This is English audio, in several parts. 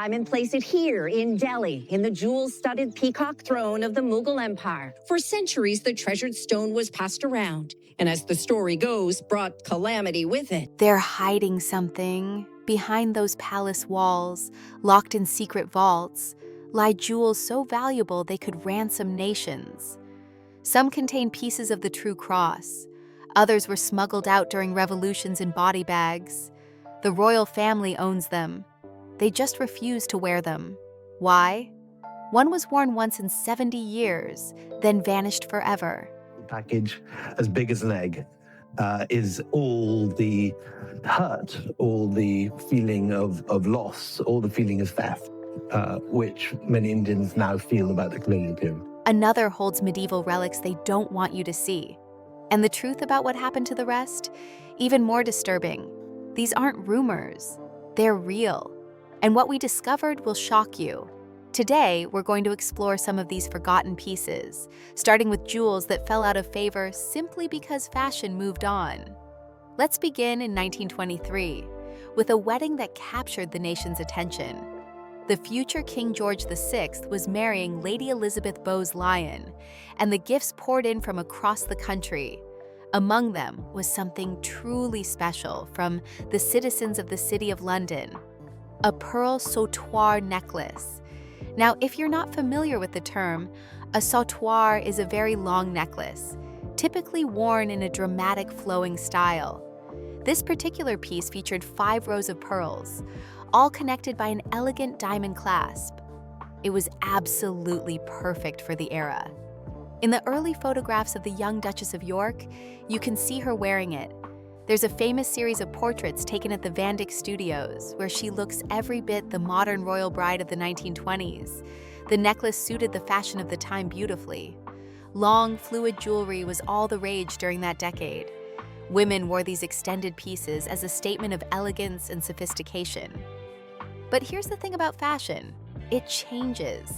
time and place it here in Delhi, in the jewel-studded peacock throne of the Mughal Empire. For centuries, the treasured stone was passed around, and as the story goes, brought calamity with it. They're hiding something. Behind those palace walls, locked in secret vaults, lie jewels so valuable they could ransom nations. Some contain pieces of the true cross. Others were smuggled out during revolutions in body bags. The royal family owns them. They just refuse to wear them. Why? One was worn once in 70 years, then vanished forever. Package as big as an egg is all the hurt, all the feeling of loss, all the feeling of theft, which many Indians now feel about the colonial period. Another holds medieval relics they don't want you to see. And the truth about what happened to the rest? Even more disturbing. These aren't rumors. They're real. And what we discovered will shock you. Today, we're going to explore some of these forgotten pieces, starting with jewels that fell out of favor simply because fashion moved on. Let's begin in 1923, with a wedding that captured the nation's attention. The future King George VI was marrying Lady Elizabeth Bowes-Lyon, and the gifts poured in from across the country. Among them was something truly special from the citizens of the City of London, a pearl sautoir necklace. Now, if you're not familiar with the term, a sautoir is a very long necklace, typically worn in a dramatic flowing style. This particular piece featured 5 rows of pearls, all connected by an elegant diamond clasp. It was absolutely perfect for the era. In the early photographs of the young Duchess of York, you can see her wearing it. There's a famous series of portraits taken at the Van Dyck Studios, where she looks every bit the modern royal bride of the 1920s. The necklace suited the fashion of the time beautifully. Long, fluid jewelry was all the rage during that decade. Women wore these extended pieces as a statement of elegance and sophistication. But here's the thing about fashion. It changes.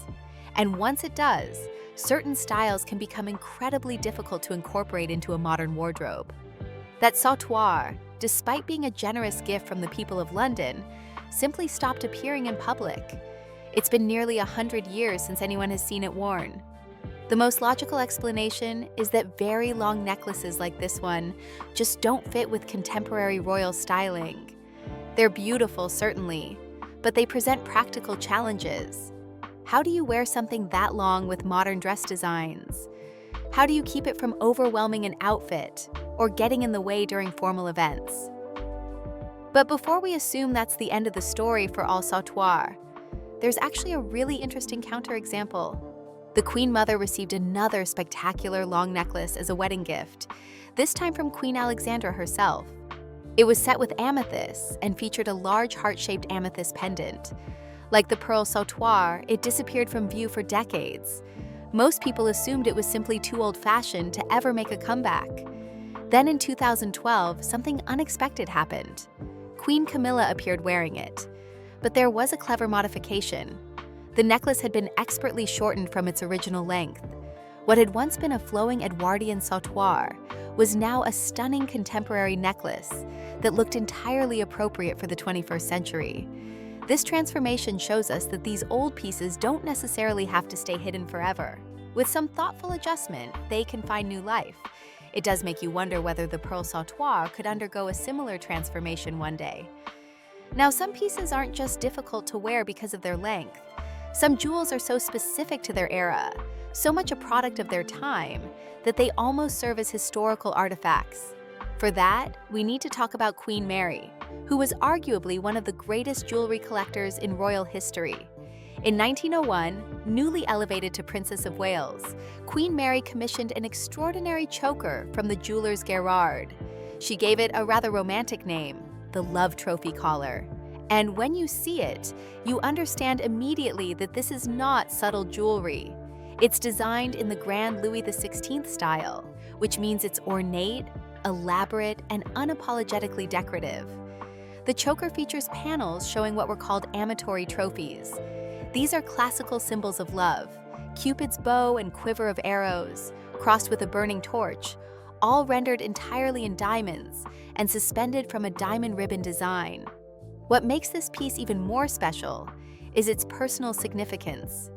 And once it does, certain styles can become incredibly difficult to incorporate into a modern wardrobe. That sautoir, despite being a generous gift from the people of London, simply stopped appearing in public. It's been nearly 100 years since anyone has seen it worn. The most logical explanation is that very long necklaces like this one just don't fit with contemporary royal styling. They're beautiful, certainly, but they present practical challenges. How do you wear something that long with modern dress designs? How do you keep it from overwhelming an outfit or getting in the way during formal events? But before we assume that's the end of the story for all sautoir, there's actually a really interesting counterexample. The Queen Mother received another spectacular long necklace as a wedding gift, this time from Queen Alexandra herself. It was set with amethyst and featured a large heart-shaped amethyst pendant. Like the pearl sautoir, it disappeared from view for decades. Most people assumed it was simply too old-fashioned to ever make a comeback. Then in 2012, something unexpected happened. Queen Camilla appeared wearing it. But there was a clever modification. The necklace had been expertly shortened from its original length. What had once been a flowing Edwardian sautoir was now a stunning contemporary necklace that looked entirely appropriate for the 21st century. This transformation shows us that these old pieces don't necessarily have to stay hidden forever. With some thoughtful adjustment, they can find new life. It does make you wonder whether the pearl sautoir could undergo a similar transformation one day. Now, some pieces aren't just difficult to wear because of their length. Some jewels are so specific to their era, so much a product of their time, that they almost serve as historical artifacts. For that, we need to talk about Queen Mary, who was arguably one of the greatest jewelry collectors in royal history. In 1901, newly elevated to Princess of Wales, Queen Mary commissioned an extraordinary choker from the jeweler's Gerard. She gave it a rather romantic name, the Love Trophy Collar. And when you see it, you understand immediately that this is not subtle jewelry. It's designed in the grand Louis XVI style, which means it's ornate, elaborate, and unapologetically decorative. The choker features panels showing what were called amatory trophies. These are classical symbols of love, Cupid's bow and quiver of arrows, crossed with a burning torch, all rendered entirely in diamonds and suspended from a diamond ribbon design. What makes this piece even more special is its personal significance.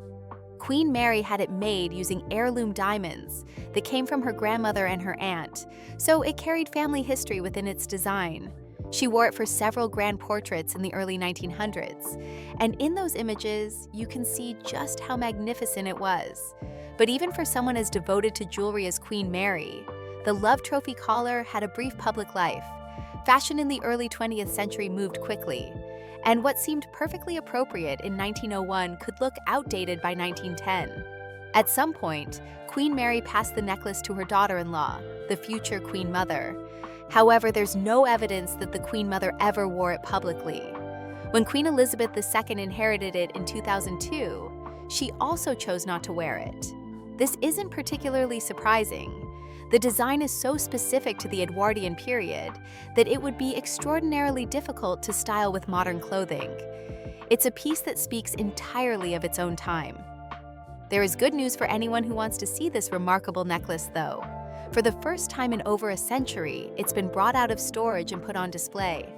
Queen Mary had it made using heirloom diamonds that came from her grandmother and her aunt, so it carried family history within its design. She wore it for several grand portraits in the early 1900s, and in those images, you can see just how magnificent it was. But even for someone as devoted to jewelry as Queen Mary, the Love Trophy collar had a brief public life. Fashion in the early 20th century moved quickly, and what seemed perfectly appropriate in 1901 could look outdated by 1910. At some point, Queen Mary passed the necklace to her daughter-in-law, the future Queen Mother. However, there's no evidence that the Queen Mother ever wore it publicly. When Queen Elizabeth II inherited it in 2002, she also chose not to wear it. This isn't particularly surprising. The design is so specific to the Edwardian period that it would be extraordinarily difficult to style with modern clothing. It's a piece that speaks entirely of its own time. There is good news for anyone who wants to see this remarkable necklace, though. For the first time in over a century, it's been brought out of storage and put on display.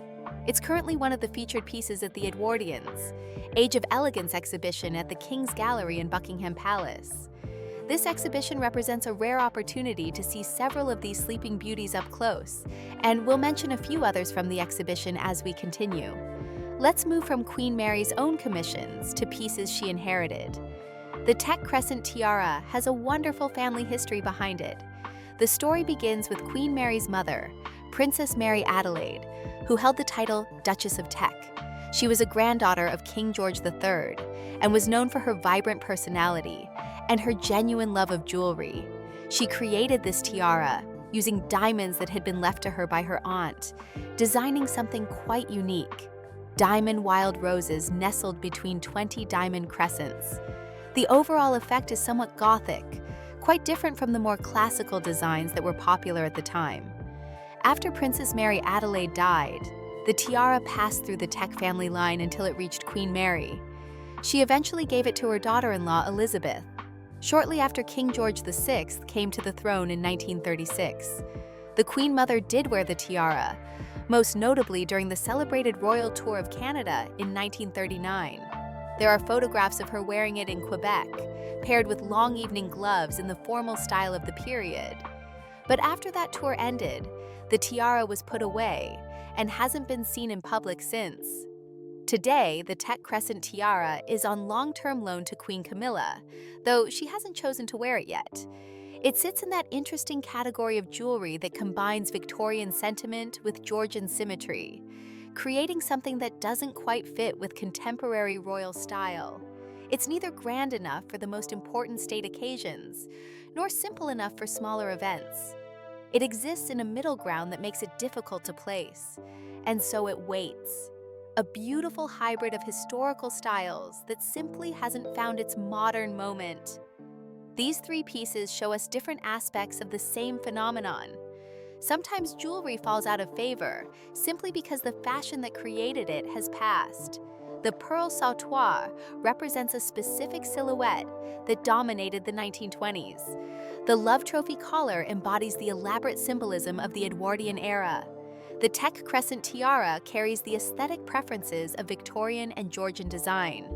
It's currently one of the featured pieces at the Edwardians' Age of Elegance exhibition at the King's Gallery in Buckingham Palace. This exhibition represents a rare opportunity to see several of these sleeping beauties up close, and we'll mention a few others from the exhibition as we continue. Let's move from Queen Mary's own commissions to pieces she inherited. The Tech Crescent tiara has a wonderful family history behind it. The story begins with Queen Mary's mother, Princess Mary Adelaide, who held the title Duchess of Teck. She was a granddaughter of King George III and was known for her vibrant personality and her genuine love of jewelry. She created this tiara using diamonds that had been left to her by her aunt, designing something quite unique. Diamond wild roses nestled between 20 diamond crescents. The overall effect is somewhat Gothic, quite different from the more classical designs that were popular at the time. After Princess Mary Adelaide died, the tiara passed through the Teck family line until it reached Queen Mary. She eventually gave it to her daughter-in-law, Elizabeth, shortly after King George VI came to the throne in 1936. The Queen Mother did wear the tiara, most notably during the celebrated Royal Tour of Canada in 1939. There are photographs of her wearing it in Quebec, paired with long evening gloves in the formal style of the period. But after that tour ended, the tiara was put away and hasn't been seen in public since. Today, the Tech Crescent tiara is on long-term loan to Queen Camilla, though she hasn't chosen to wear it yet. It sits in that interesting category of jewelry that combines Victorian sentiment with Georgian symmetry, creating something that doesn't quite fit with contemporary royal style. It's neither grand enough for the most important state occasions, nor simple enough for smaller events. It exists in a middle ground that makes it difficult to place, and so it waits. A beautiful hybrid of historical styles that simply hasn't found its modern moment. These three pieces show us different aspects of the same phenomenon. Sometimes jewelry falls out of favor simply because the fashion that created it has passed. The pearl sautoir represents a specific silhouette that dominated the 1920s. The Love Trophy collar embodies the elaborate symbolism of the Edwardian era. The Tech Crescent tiara carries the aesthetic preferences of Victorian and Georgian design.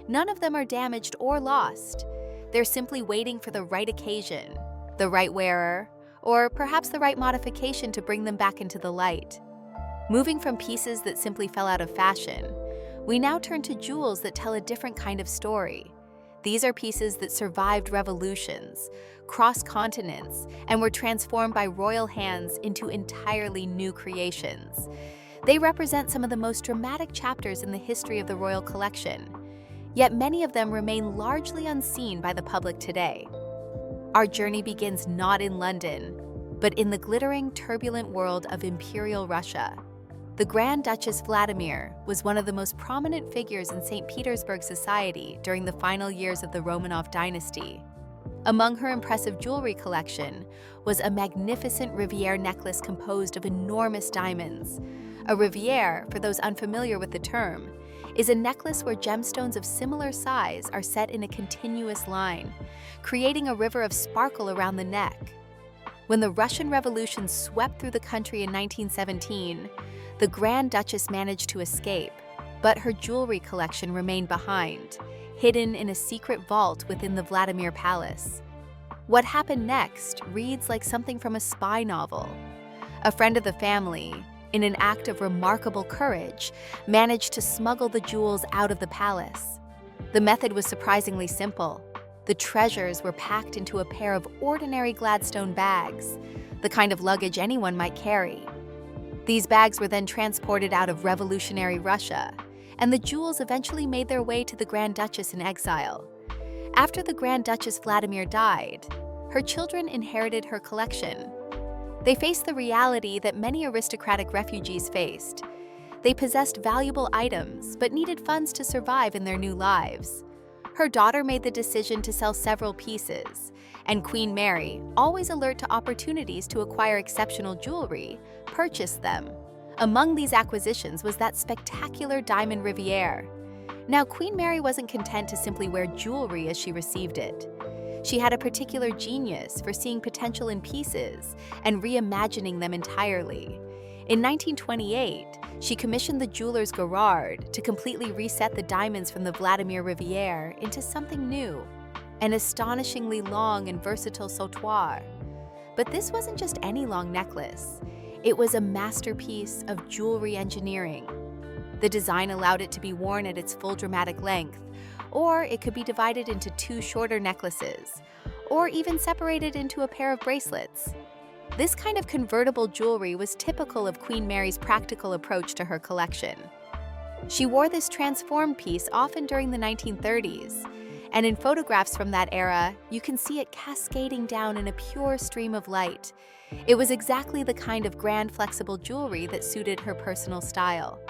None of them are damaged or lost. They're simply waiting for the right occasion, the right wearer, or perhaps the right modification to bring them back into the light. Moving from pieces that simply fell out of fashion, we now turn to jewels that tell a different kind of story. These are pieces that survived revolutions, crossed continents, and were transformed by royal hands into entirely new creations. They represent some of the most dramatic chapters in the history of the royal collection, yet many of them remain largely unseen by the public today. Our journey begins not in London, but in the glittering, turbulent world of Imperial Russia. The Grand Duchess Vladimir was one of the most prominent figures in St. Petersburg society during the final years of the Romanov dynasty. Among her impressive jewelry collection was a magnificent Riviere necklace composed of enormous diamonds. A Riviere, for those unfamiliar with the term, is a necklace where gemstones of similar size are set in a continuous line, creating a river of sparkle around the neck. When the Russian Revolution swept through the country in 1917, the Grand Duchess managed to escape. But her jewelry collection remained behind, hidden in a secret vault within the Vladimir Palace. What happened next reads like something from a spy novel. A friend of the family, in an act of remarkable courage, managed to smuggle the jewels out of the palace. The method was surprisingly simple. The treasures were packed into a pair of ordinary Gladstone bags, the kind of luggage anyone might carry. These bags were then transported out of revolutionary Russia, and the jewels eventually made their way to the Grand Duchess in exile. After the Grand Duchess Vladimir died, her children inherited her collection. They faced the reality that many aristocratic refugees faced. They possessed valuable items, but needed funds to survive in their new lives. Her daughter made the decision to sell several pieces, and Queen Mary, always alert to opportunities to acquire exceptional jewelry, purchased them. Among these acquisitions was that spectacular diamond Riviere. Now, Queen Mary wasn't content to simply wear jewelry as she received it. She had a particular genius for seeing potential in pieces and reimagining them entirely. In 1928, she commissioned the jeweler's Gerard to completely reset the diamonds from the Vladimir Riviere into something new, an astonishingly long and versatile sautoir. But this wasn't just any long necklace. It was a masterpiece of jewelry engineering. The design allowed it to be worn at its full dramatic length, or it could be divided into two shorter necklaces, or even separated into a pair of bracelets. This kind of convertible jewelry was typical of Queen Mary's practical approach to her collection. She wore this transformed piece often during the 1930s, and in photographs from that era, you can see it cascading down in a pure stream of light. It was exactly the kind of grand flexible jewelry that suited her personal style.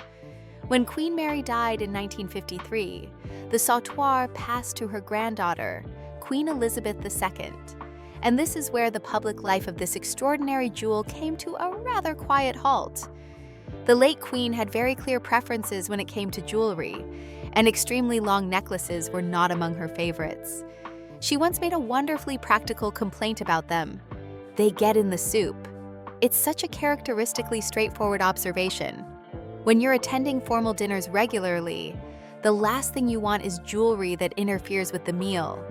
When Queen Mary died in 1953, the sautoir passed to her granddaughter, Queen Elizabeth II. And this is where the public life of this extraordinary jewel came to a rather quiet halt. The late queen had very clear preferences when it came to jewelry, and extremely long necklaces were not among her favorites. She once made a wonderfully practical complaint about them. They get in the soup. It's such a characteristically straightforward observation. When you're attending formal dinners regularly, the last thing you want is jewelry that interferes with the meal.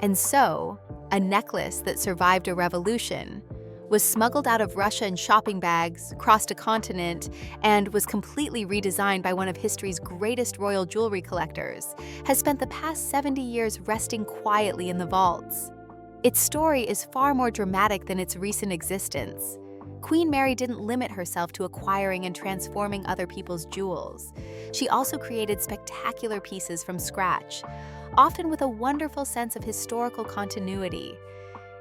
And so, a necklace that survived a revolution, was smuggled out of Russia in shopping bags, crossed a continent, and was completely redesigned by one of history's greatest royal jewelry collectors, has spent the past 70 years resting quietly in the vaults. Its story is far more dramatic than its recent existence. Queen Mary didn't limit herself to acquiring and transforming other people's jewels. She also created spectacular pieces from scratch, often with a wonderful sense of historical continuity.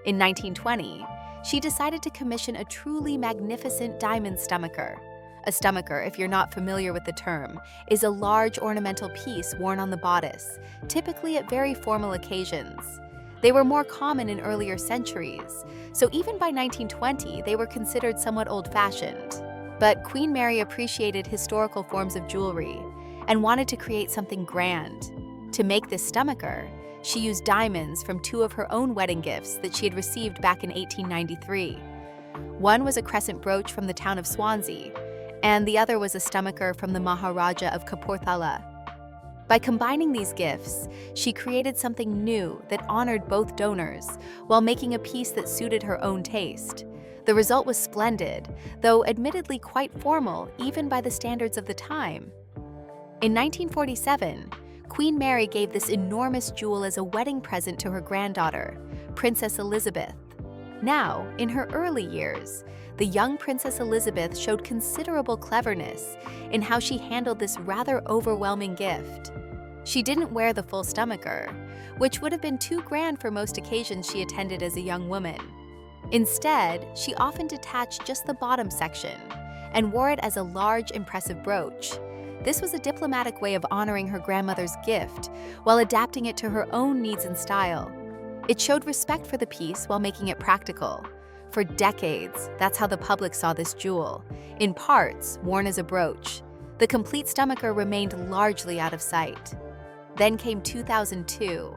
In 1920, she decided to commission a truly magnificent diamond stomacher. A stomacher, if you're not familiar with the term, is a large ornamental piece worn on the bodice, typically at very formal occasions. They were more common in earlier centuries, so even by 1920, they were considered somewhat old-fashioned. But Queen Mary appreciated historical forms of jewelry and wanted to create something grand. To make this stomacher, she used diamonds from two of her own wedding gifts that she had received back in 1893. One was a crescent brooch from the town of Swansea, and the other was a stomacher from the Maharaja of Kapurthala. By combining these gifts, she created something new that honored both donors while making a piece that suited her own taste. The result was splendid, though admittedly quite formal even by the standards of the time. In 1947, Queen Mary gave this enormous jewel as a wedding present to her granddaughter, Princess Elizabeth. Now, in her early years, the young Princess Elizabeth showed considerable cleverness in how she handled this rather overwhelming gift. She didn't wear the full stomacher, which would have been too grand for most occasions she attended as a young woman. Instead, she often detached just the bottom section and wore it as a large, impressive brooch. This was a diplomatic way of honoring her grandmother's gift while adapting it to her own needs and style. It showed respect for the piece while making it practical. For decades, that's how the public saw this jewel, in parts worn as a brooch. The complete stomacher remained largely out of sight. Then came 2002,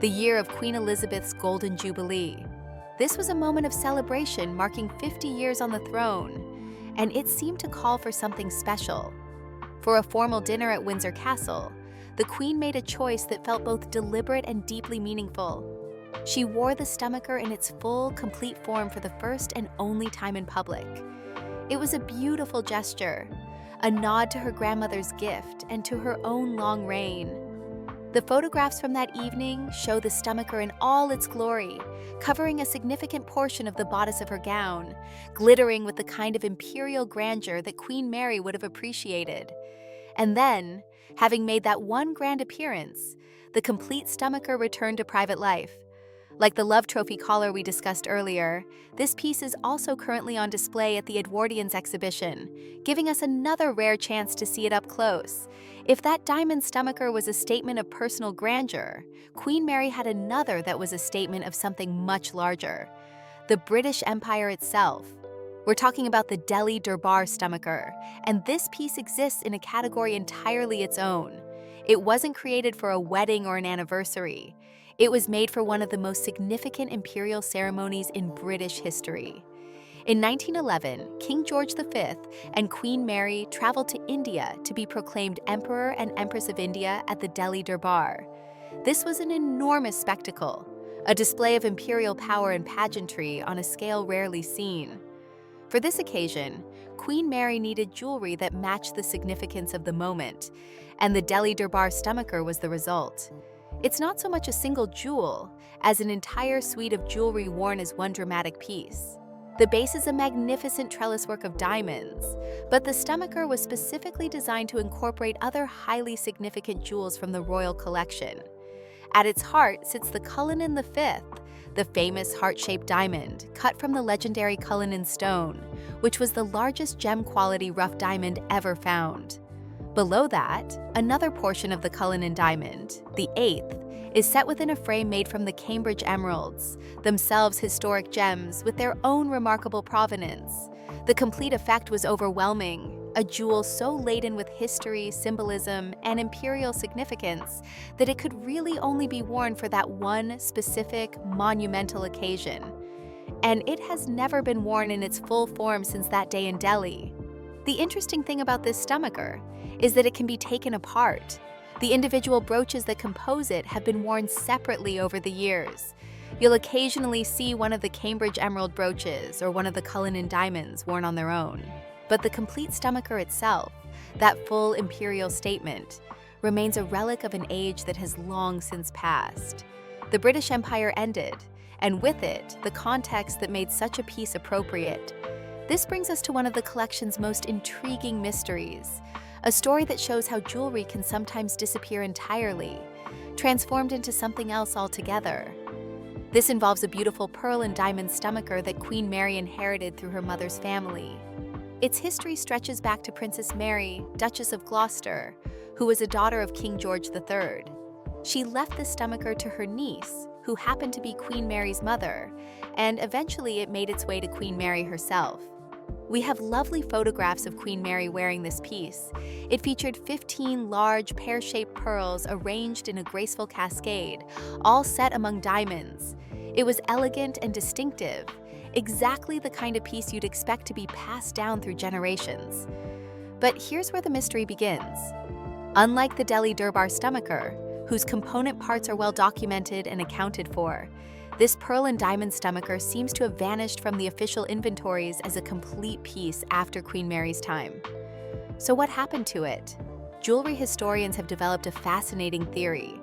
the year of Queen Elizabeth's Golden Jubilee. This was a moment of celebration marking 50 years on the throne, and it seemed to call for something special. For a formal dinner at Windsor Castle, the Queen made a choice that felt both deliberate and deeply meaningful. She wore the stomacher in its full, complete form for the first and only time in public. It was a beautiful gesture, a nod to her grandmother's gift and to her own long reign. The photographs from that evening show the stomacher in all its glory, covering a significant portion of the bodice of her gown, glittering with the kind of imperial grandeur that Queen Mary would have appreciated. And then, having made that one grand appearance, the complete stomacher returned to private life. Like the Love Trophy collar we discussed earlier, this piece is also currently on display at the Edwardians exhibition, giving us another rare chance to see it up close. If that diamond stomacher was a statement of personal grandeur, Queen Mary had another that was a statement of something much larger: the British Empire itself. We're talking about the Delhi Durbar stomacher, and this piece exists in a category entirely its own. It wasn't created for a wedding or an anniversary. It was made for one of the most significant imperial ceremonies in British history. In 1911, King George V and Queen Mary traveled to India to be proclaimed Emperor and Empress of India at the Delhi Durbar. This was an enormous spectacle, a display of imperial power and pageantry on a scale rarely seen. For this occasion, Queen Mary needed jewelry that matched the significance of the moment, and the Delhi Durbar stomacher was the result. It's not so much a single jewel as an entire suite of jewelry worn as one dramatic piece. The base is a magnificent trellis work of diamonds, but the stomacher was specifically designed to incorporate other highly significant jewels from the royal collection. At its heart sits the Cullinan V, the famous heart-shaped diamond cut from the legendary Cullinan stone, which was the largest gem-quality rough diamond ever found. Below that, another portion of the Cullinan diamond, the 8th, is set within a frame made from the Cambridge emeralds, themselves historic gems with their own remarkable provenance. The complete effect was overwhelming, a jewel so laden with history, symbolism, and imperial significance that it could really only be worn for that one specific, monumental occasion. And it has never been worn in its full form since that day in Delhi. The interesting thing about this stomacher is that it can be taken apart. The individual brooches that compose it have been worn separately over the years. You'll occasionally see one of the Cambridge emerald brooches or one of the Cullinan diamonds worn on their own. But the complete stomacher itself, that full imperial statement, remains a relic of an age that has long since passed. The British Empire ended, and with it, the context that made such a piece appropriate. This brings us to one of the collection's most intriguing mysteries, a story that shows how jewelry can sometimes disappear entirely, transformed into something else altogether. This involves a beautiful pearl and diamond stomacher that Queen Mary inherited through her mother's family. Its history stretches back to Princess Mary, Duchess of Gloucester, who was a daughter of King George III. She left the stomacher to her niece, who happened to be Queen Mary's mother, and eventually it made its way to Queen Mary herself. We have lovely photographs of Queen Mary wearing this piece. It featured 15 large, pear-shaped pearls arranged in a graceful cascade, all set among diamonds. It was elegant and distinctive, exactly the kind of piece you'd expect to be passed down through generations. But here's where the mystery begins. Unlike the Delhi Durbar stomacher, whose component parts are well documented and accounted for, this pearl and diamond stomacher seems to have vanished from the official inventories as a complete piece after Queen Mary's time. So what happened to it? Jewelry historians have developed a fascinating theory,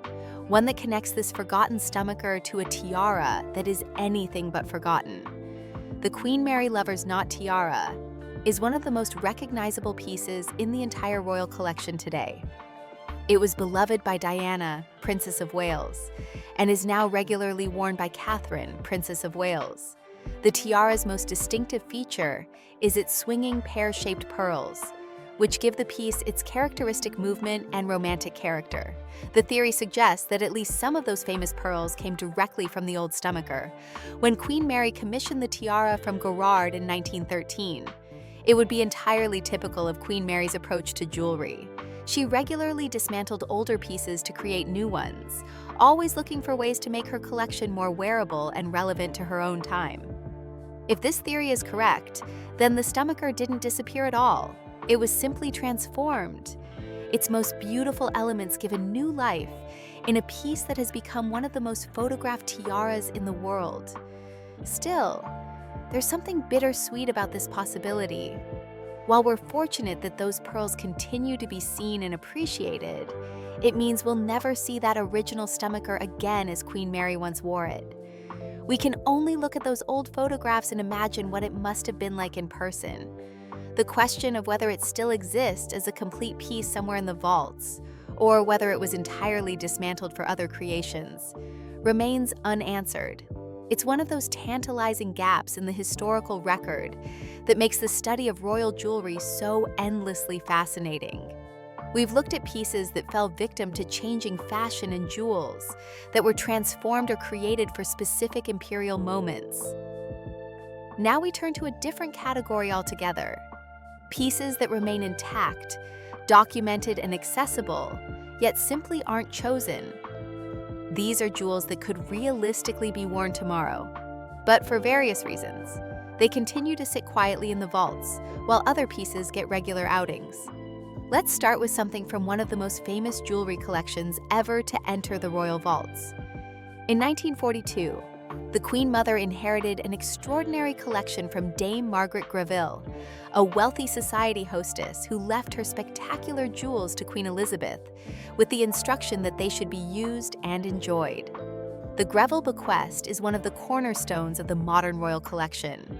one that connects this forgotten stomacher to a tiara that is anything but forgotten. The Queen Mary Lover's Knot tiara is one of the most recognizable pieces in the entire royal collection today. It was beloved by Diana, Princess of Wales, and is now regularly worn by Catherine, Princess of Wales. The tiara's most distinctive feature is its swinging pear-shaped pearls, which give the piece its characteristic movement and romantic character. The theory suggests that at least some of those famous pearls came directly from the old stomacher. When Queen Mary commissioned the tiara from Gerard in 1913, it would be entirely typical of Queen Mary's approach to jewelry. She regularly dismantled older pieces to create new ones, always looking for ways to make her collection more wearable and relevant to her own time. If this theory is correct, then the stomacher didn't disappear at all. It was simply transformed. its most beautiful elements given new life in a piece that has become one of the most photographed tiaras in the world. Still, there's something bittersweet about this possibility. While we're fortunate that those pearls continue to be seen and appreciated, it means we'll never see that original stomacher again as Queen Mary once wore it. We can only look at those old photographs and imagine what it must have been like in person. The question of whether it still exists as a complete piece somewhere in the vaults, or whether it was entirely dismantled for other creations, remains unanswered. It's one of those tantalizing gaps in the historical record that makes the study of royal jewelry so endlessly fascinating. We've looked at pieces that fell victim to changing fashion and jewels, that were transformed or created for specific imperial moments. Now we turn to a different category altogether. Pieces that remain intact, documented and accessible, yet simply aren't chosen. These are jewels that could realistically be worn tomorrow, but for various reasons, they continue to sit quietly in the vaults, while other pieces get regular outings. Let's start with something from one of the most famous jewelry collections ever to enter the royal vaults. In 1942, the Queen Mother inherited an extraordinary collection from Dame Margaret Greville, a wealthy society hostess who left her spectacular jewels to Queen Elizabeth with the instruction that they should be used and enjoyed. The Greville bequest is one of the cornerstones of the modern royal collection.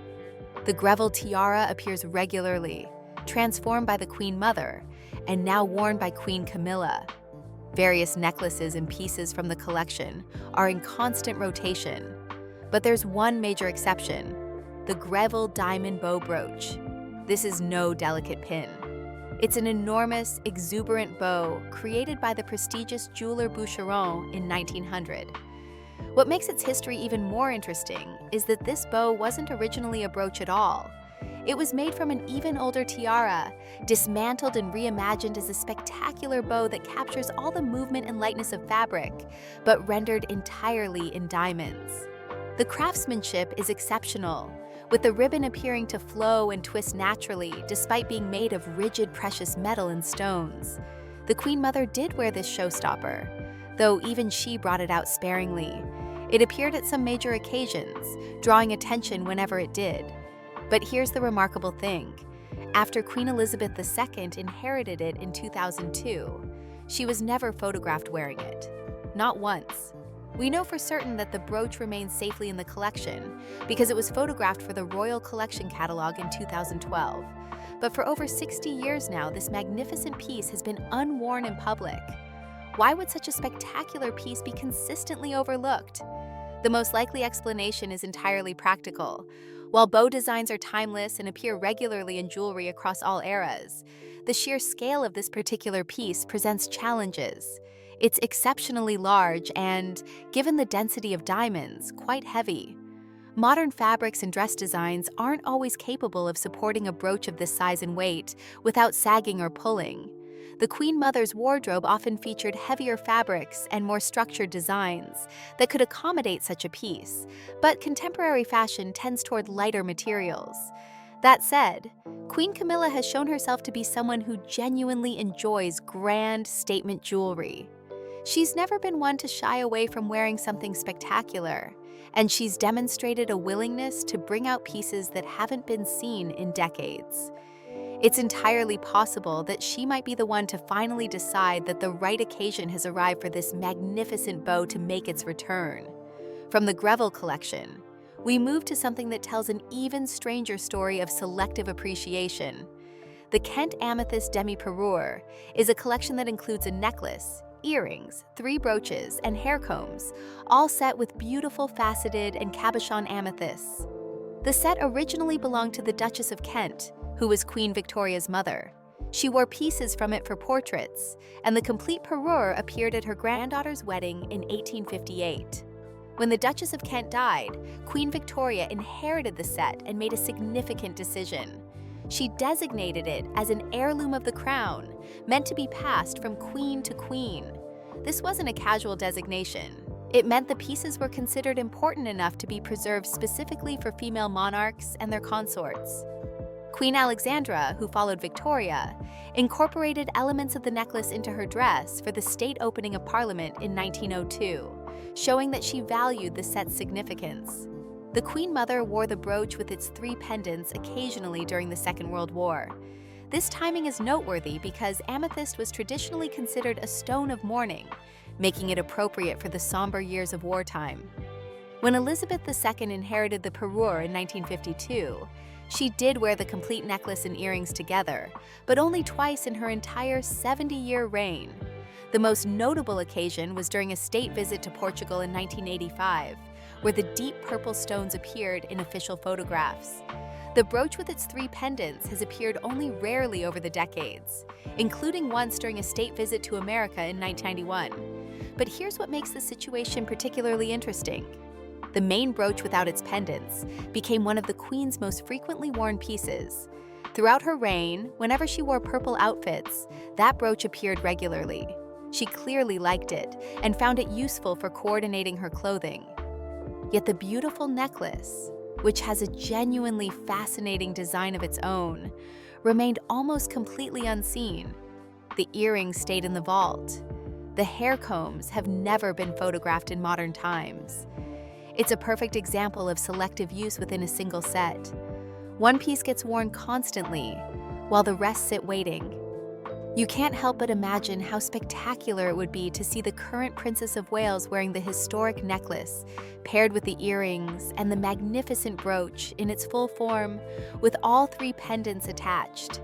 The Greville tiara appears regularly, transformed by the Queen Mother, and now worn by Queen Camilla. Various necklaces and pieces from the collection are in constant rotation, but there's one major exception: the Greville diamond bow brooch. This is no delicate pin. It's an enormous, exuberant bow created by the prestigious jeweler Boucheron in 1900. What makes its history even more interesting is that this bow wasn't originally a brooch at all. It was made from an even older tiara, dismantled and reimagined as a spectacular bow that captures all the movement and lightness of fabric, but rendered entirely in diamonds. The craftsmanship is exceptional, with the ribbon appearing to flow and twist naturally despite being made of rigid precious metal and stones. The Queen Mother did wear this showstopper, though even she brought it out sparingly. It appeared at some major occasions, drawing attention whenever it did. But here's the remarkable thing. After Queen Elizabeth II inherited it in 2002, she was never photographed wearing it. Not once. We know for certain that the brooch remains safely in the collection because it was photographed for the Royal Collection Catalog in 2012. But for over 60 years now, this magnificent piece has been unworn in public. Why would such a spectacular piece be consistently overlooked? The most likely explanation is entirely practical. While bow designs are timeless and appear regularly in jewelry across all eras, the sheer scale of this particular piece presents challenges. It's exceptionally large and, given the density of diamonds, quite heavy. Modern fabrics and dress designs aren't always capable of supporting a brooch of this size and weight without sagging or pulling. The Queen Mother's wardrobe often featured heavier fabrics and more structured designs that could accommodate such a piece, but contemporary fashion tends toward lighter materials. That said, Queen Camilla has shown herself to be someone who genuinely enjoys grand statement jewelry. She's never been one to shy away from wearing something spectacular, and she's demonstrated a willingness to bring out pieces that haven't been seen in decades. It's entirely possible that she might be the one to finally decide that the right occasion has arrived for this magnificent bow to make its return. From the Greville collection, we move to something that tells an even stranger story of selective appreciation. The Kent Amethyst Demi-Parure is a collection that includes a necklace, earrings, 3 brooches, and hair combs, all set with beautiful faceted and cabochon amethysts. The set originally belonged to the Duchess of Kent, who was Queen Victoria's mother. She wore pieces from it for portraits, and the complete parure appeared at her granddaughter's wedding in 1858. When the Duchess of Kent died, Queen Victoria inherited the set and made a significant decision. She designated it as an heirloom of the crown, meant to be passed from queen to queen. This wasn't a casual designation. It meant the pieces were considered important enough to be preserved specifically for female monarchs and their consorts. Queen Alexandra, who followed Victoria, incorporated elements of the necklace into her dress for the state opening of Parliament in 1902, showing that she valued the set's significance. The Queen Mother wore the brooch with its 3 pendants occasionally during the Second World War. This timing is noteworthy because amethyst was traditionally considered a stone of mourning, making it appropriate for the somber years of wartime. When Elizabeth II inherited the parure in 1952, she did wear the complete necklace and earrings together, but only twice in her entire 70-year reign. The most notable occasion was during a state visit to Portugal in 1985, where the deep purple stones appeared in official photographs. The brooch with its 3 pendants has appeared only rarely over the decades, including once during a state visit to America in 1991. But here's what makes the situation particularly interesting. The main brooch without its pendants became one of the Queen's most frequently worn pieces. Throughout her reign, whenever she wore purple outfits, that brooch appeared regularly. She clearly liked it and found it useful for coordinating her clothing. Yet the beautiful necklace, which has a genuinely fascinating design of its own, remained almost completely unseen. The earrings stayed in the vault. The hair combs have never been photographed in modern times. It's a perfect example of selective use within a single set. One piece gets worn constantly, while the rest sit waiting. You can't help but imagine how spectacular it would be to see the current Princess of Wales wearing the historic necklace, paired with the earrings and the magnificent brooch in its full form, with all 3 pendants attached.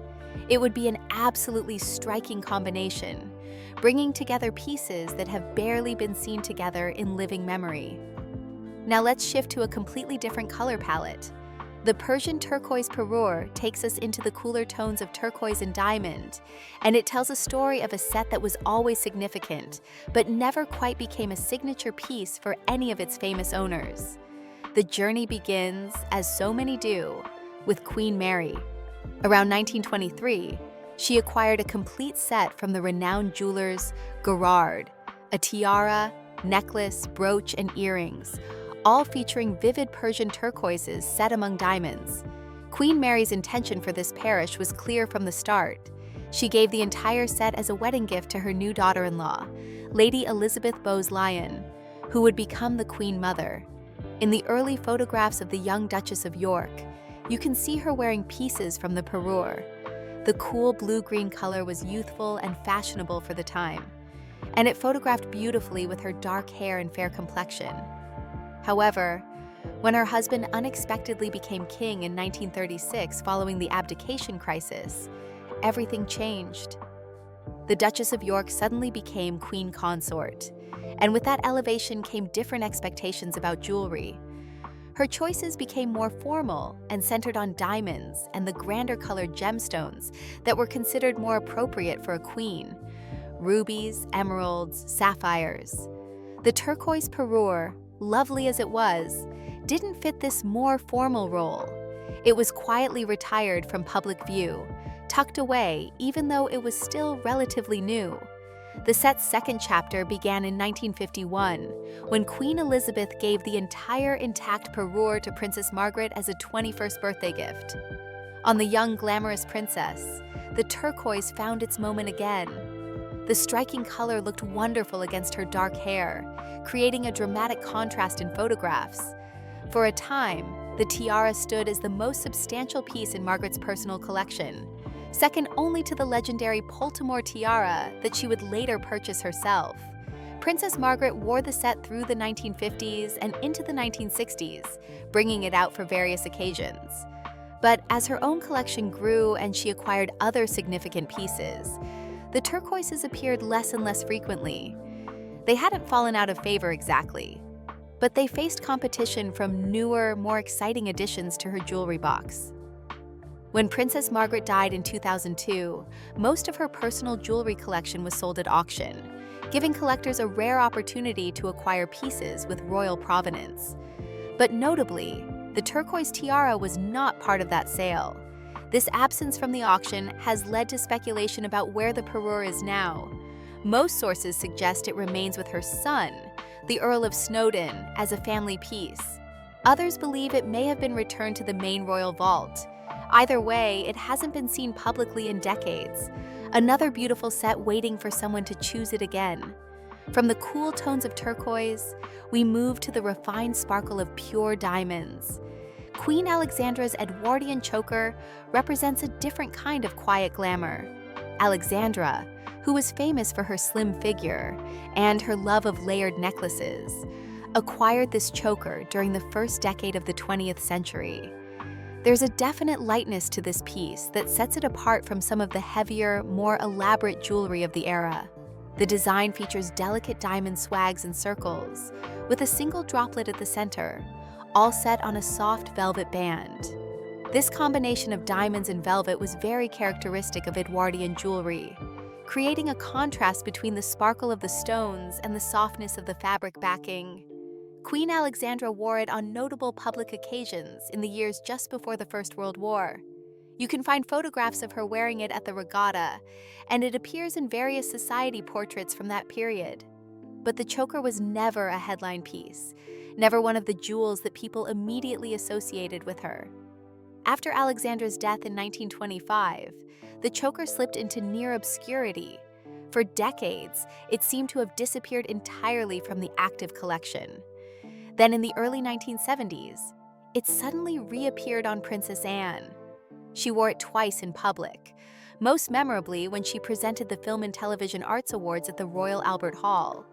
It would be an absolutely striking combination, bringing together pieces that have barely been seen together in living memory. Now let's shift to a completely different color palette. The Persian turquoise parure takes us into the cooler tones of turquoise and diamond, and it tells a story of a set that was always significant, but never quite became a signature piece for any of its famous owners. The journey begins, as so many do, with Queen Mary. Around 1923, she acquired a complete set from the renowned jewelers Gerard, a tiara, necklace, brooch, and earrings, all featuring vivid Persian turquoises set among diamonds. Queen Mary's intention for this parish was clear from the start. She gave the entire set as a wedding gift to her new daughter-in-law, Lady Elizabeth Bowes-Lyon, who would become the Queen Mother. In the early photographs of the young Duchess of York, you can see her wearing pieces from the parure. The cool blue-green color was youthful and fashionable for the time, and it photographed beautifully with her dark hair and fair complexion. However, when her husband unexpectedly became king in 1936 following the abdication crisis, everything changed. The Duchess of York suddenly became queen consort, and with that elevation came different expectations about jewelry. Her choices became more formal and centered on diamonds and the grander colored gemstones that were considered more appropriate for a queen: rubies, emeralds, sapphires. The turquoise parure, lovely as it was, didn't fit this more formal role. It was quietly retired from public view, tucked away even though it was still relatively new. The set's second chapter began in 1951, when Queen Elizabeth gave the entire intact parure to Princess Margaret as a 21st birthday gift. On the young, glamorous princess, the turquoise found its moment again. The striking color looked wonderful against her dark hair, creating a dramatic contrast in photographs. For a time, the tiara stood as the most substantial piece in Margaret's personal collection, second only to the legendary Poltimore tiara that she would later purchase herself. Princess Margaret wore the set through the 1950s and into the 1960s, bringing it out for various occasions. But as her own collection grew and she acquired other significant pieces, the turquoises appeared less and less frequently. They hadn't fallen out of favor exactly, but they faced competition from newer, more exciting additions to her jewelry box. When Princess Margaret died in 2002, most of her personal jewelry collection was sold at auction, giving collectors a rare opportunity to acquire pieces with royal provenance. But notably, the turquoise tiara was not part of that sale. This absence from the auction has led to speculation about where the parure is now. Most sources suggest it remains with her son, the Earl of Snowdon, as a family piece. Others believe it may have been returned to the main royal vault, Either way, it hasn't been seen publicly in decades. Another beautiful set waiting for someone to choose it again. From the cool tones of turquoise, we move to the refined sparkle of pure diamonds. Queen Alexandra's Edwardian choker represents a different kind of quiet glamour. Alexandra, who was famous for her slim figure and her love of layered necklaces, acquired this choker during the first decade of the 20th century. There's a definite lightness to this piece that sets it apart from some of the heavier, more elaborate jewelry of the era. The design features delicate diamond swags and circles, with a single droplet at the center, all set on a soft velvet band. This combination of diamonds and velvet was very characteristic of Edwardian jewelry, creating a contrast between the sparkle of the stones and the softness of the fabric backing. Queen Alexandra wore it on notable public occasions in the years just before the First World War. You can find photographs of her wearing it at the regatta, and it appears in various society portraits from that period. But the choker was never a headline piece, never one of the jewels that people immediately associated with her. After Alexandra's death in 1925, the choker slipped into near obscurity. For decades, it seemed to have disappeared entirely from the active collection. Then in the early 1970s, it suddenly reappeared on Princess Anne. She wore it twice in public, most memorably when she presented the Film and Television Arts Awards at the Royal Albert Hall.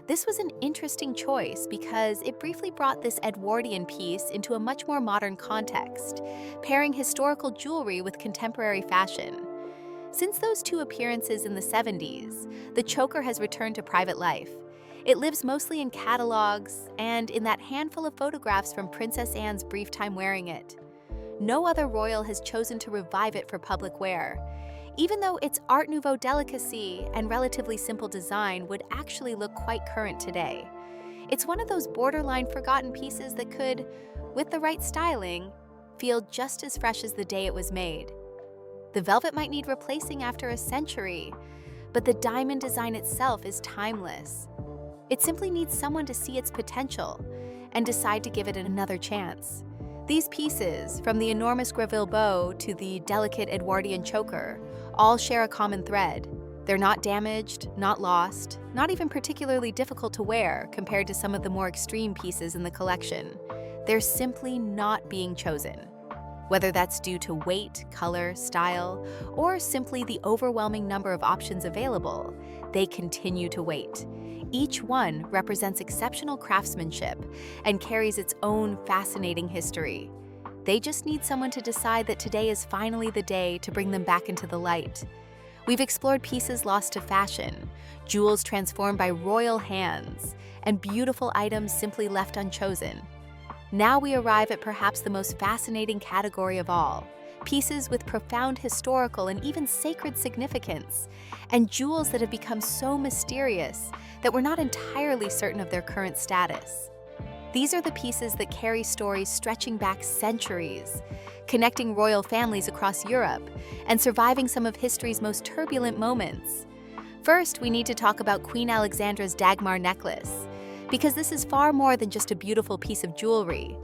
This was an interesting choice because it briefly brought this Edwardian piece into a much more modern context, pairing historical jewelry with contemporary fashion. Since those two appearances in the 70s, the choker has returned to private life. It lives mostly in catalogs and in that handful of photographs from Princess Anne's brief time wearing it. No other royal has chosen to revive it for public wear, even though its Art Nouveau delicacy and relatively simple design would actually look quite current today. It's one of those borderline forgotten pieces that could, with the right styling, feel just as fresh as the day it was made. The velvet might need replacing after a century, but the diamond design itself is timeless. It simply needs someone to see its potential and decide to give it another chance. These pieces, from the enormous Greville bow to the delicate Edwardian choker, all share a common thread. They're not damaged, not lost, not even particularly difficult to wear compared to some of the more extreme pieces in the collection. They're simply not being chosen. Whether that's due to weight, color, style, or simply the overwhelming number of options available, they continue to wait. Each one represents exceptional craftsmanship and carries its own fascinating history. They just need someone to decide that today is finally the day to bring them back into the light. We've explored pieces lost to fashion, jewels transformed by royal hands, and beautiful items simply left unchosen. Now we arrive at perhaps the most fascinating category of all, pieces with profound historical and even sacred significance, and jewels that have become so mysterious that we're not entirely certain of their current status. These are the pieces that carry stories stretching back centuries, connecting royal families across Europe, and surviving some of history's most turbulent moments. First, we need to talk about Queen Alexandra's Dagmar necklace, because this is far more than just a beautiful piece of jewelry.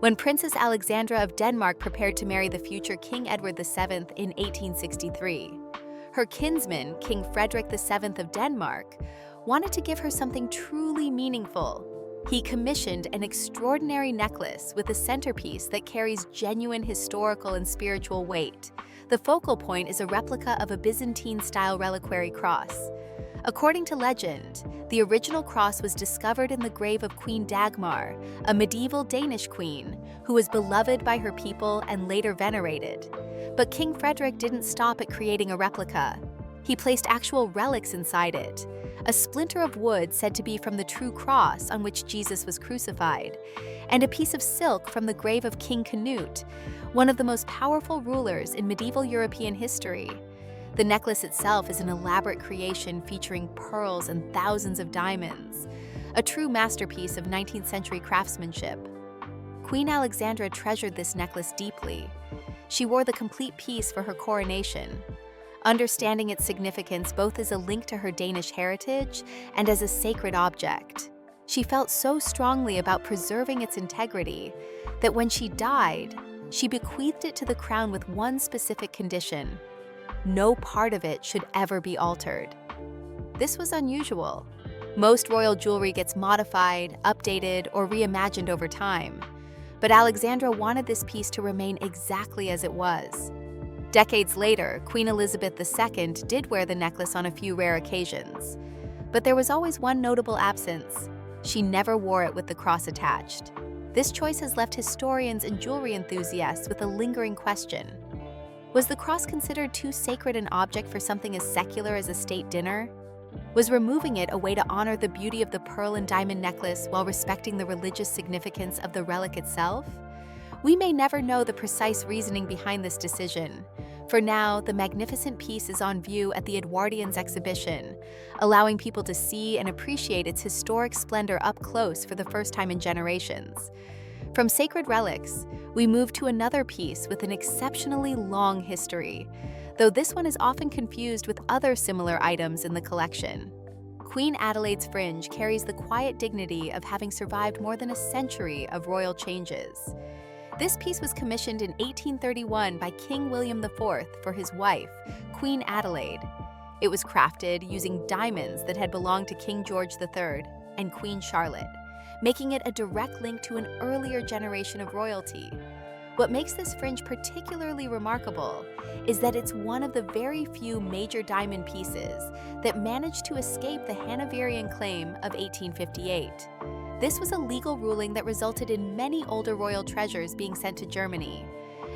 When Princess Alexandra of Denmark prepared to marry the future King Edward VII in 1863, her kinsman, King Frederick VII of Denmark, wanted to give her something truly meaningful. He commissioned an extraordinary necklace with a centerpiece that carries genuine historical and spiritual weight. The focal point is a replica of a Byzantine-style reliquary cross. According to legend, the original cross was discovered in the grave of Queen Dagmar, a medieval Danish queen who was beloved by her people and later venerated. But King Frederick didn't stop at creating a replica. He placed actual relics inside it, a splinter of wood said to be from the true cross on which Jesus was crucified, and a piece of silk from the grave of King Canute, one of the most powerful rulers in medieval European history. The necklace itself is an elaborate creation featuring pearls and thousands of diamonds, a true masterpiece of 19th century craftsmanship. Queen Alexandra treasured this necklace deeply. She wore the complete piece for her coronation, understanding its significance both as a link to her Danish heritage and as a sacred object. She felt so strongly about preserving its integrity that when she died, She bequeathed it to the crown with one specific condition: no part of it should ever be altered. This was unusual. Most royal jewelry gets modified, updated, or reimagined over time. But Alexandra wanted this piece to remain exactly as it was. Decades later, Queen Elizabeth II did wear the necklace on a few rare occasions. But there was always one notable absence: she never wore it with the cross attached. This choice has left historians and jewelry enthusiasts with a lingering question. Was the cross considered too sacred an object for something as secular as a state dinner? Was removing it a way to honor the beauty of the pearl and diamond necklace while respecting the religious significance of the relic itself? We may never know the precise reasoning behind this decision. For now, the magnificent piece is on view at the Edwardians exhibition, allowing people to see and appreciate its historic splendor up close for the first time in generations. From sacred relics, we move to another piece with an exceptionally long history, though this one is often confused with other similar items in the collection. Queen Adelaide's fringe carries the quiet dignity of having survived more than a century of royal changes. This piece was commissioned in 1831 by King William IV for his wife, Queen Adelaide. It was crafted using diamonds that had belonged to King George III and Queen Charlotte, making it a direct link to an earlier generation of royalty. What makes this fringe particularly remarkable is that it's one of the very few major diamond pieces that managed to escape the Hanoverian claim of 1858. This was a legal ruling that resulted in many older royal treasures being sent to Germany.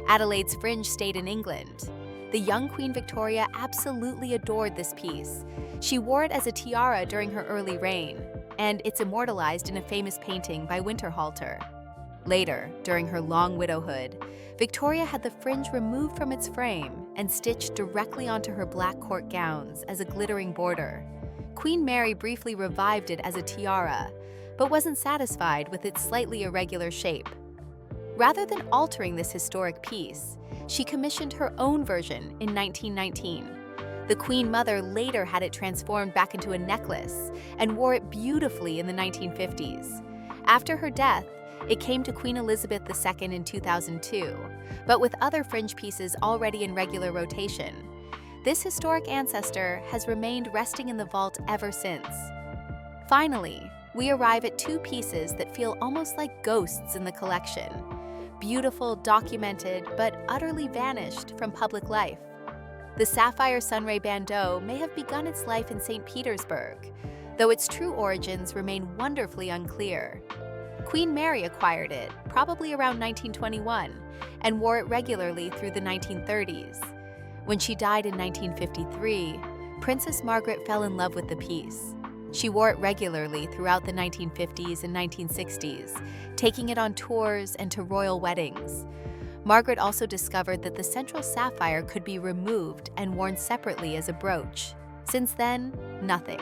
Adelaide's fringe stayed in England. The young Queen Victoria absolutely adored this piece. She wore it as a tiara during her early reign, and it's immortalized in a famous painting by Winterhalter. Later, during her long widowhood, Victoria had the fringe removed from its frame and stitched directly onto her black court gowns as a glittering border. Queen Mary briefly revived it as a tiara, but wasn't satisfied with its slightly irregular shape. Rather than altering this historic piece, she commissioned her own version in 1919. The Queen Mother later had it transformed back into a necklace and wore it beautifully in the 1950s. After her death, it came to Queen Elizabeth II in 2002, but with other fringe pieces already in regular rotation. This historic ancestor has remained resting in the vault ever since. Finally, we arrive at two pieces that feel almost like ghosts in the collection. Beautiful, documented, but utterly vanished from public life. The sapphire sunray bandeau may have begun its life in St. Petersburg, though its true origins remain wonderfully unclear. Queen Mary acquired it, probably around 1921, and wore it regularly through the 1930s. When she died in 1953, Princess Margaret fell in love with the piece. She wore it regularly throughout the 1950s and 1960s, taking it on tours and to royal weddings. Margaret also discovered that the central sapphire could be removed and worn separately as a brooch. Since then, nothing.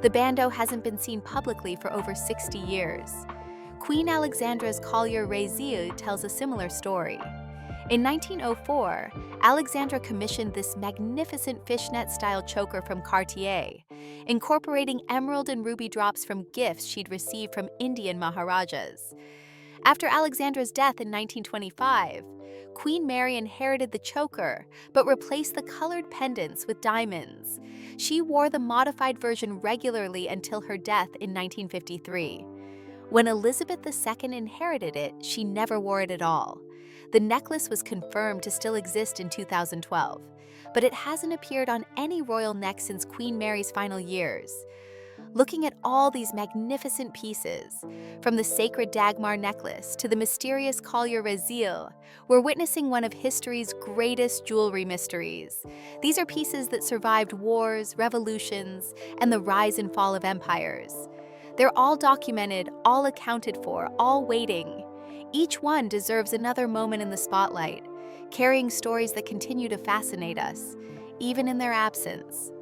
The bandeau hasn't been seen publicly for over 60 years. Queen Alexandra's collier Rézille tells a similar story. In 1904, Alexandra commissioned this magnificent fishnet-style choker from Cartier, incorporating emerald and ruby drops from gifts she'd received from Indian Maharajas. After Alexandra's death in 1925, Queen Mary inherited the choker, but replaced the colored pendants with diamonds. She wore the modified version regularly until her death in 1953. When Elizabeth II inherited it, she never wore it at all. The necklace was confirmed to still exist in 2012, but it hasn't appeared on any royal neck since Queen Mary's final years. Looking at all these magnificent pieces, from the sacred Dagmar necklace to the mysterious collier Rézille, we're witnessing one of history's greatest jewelry mysteries. These are pieces that survived wars, revolutions, and the rise and fall of empires. They're all documented, all accounted for, all waiting. Each one deserves another moment in the spotlight, carrying stories that continue to fascinate us, even in their absence.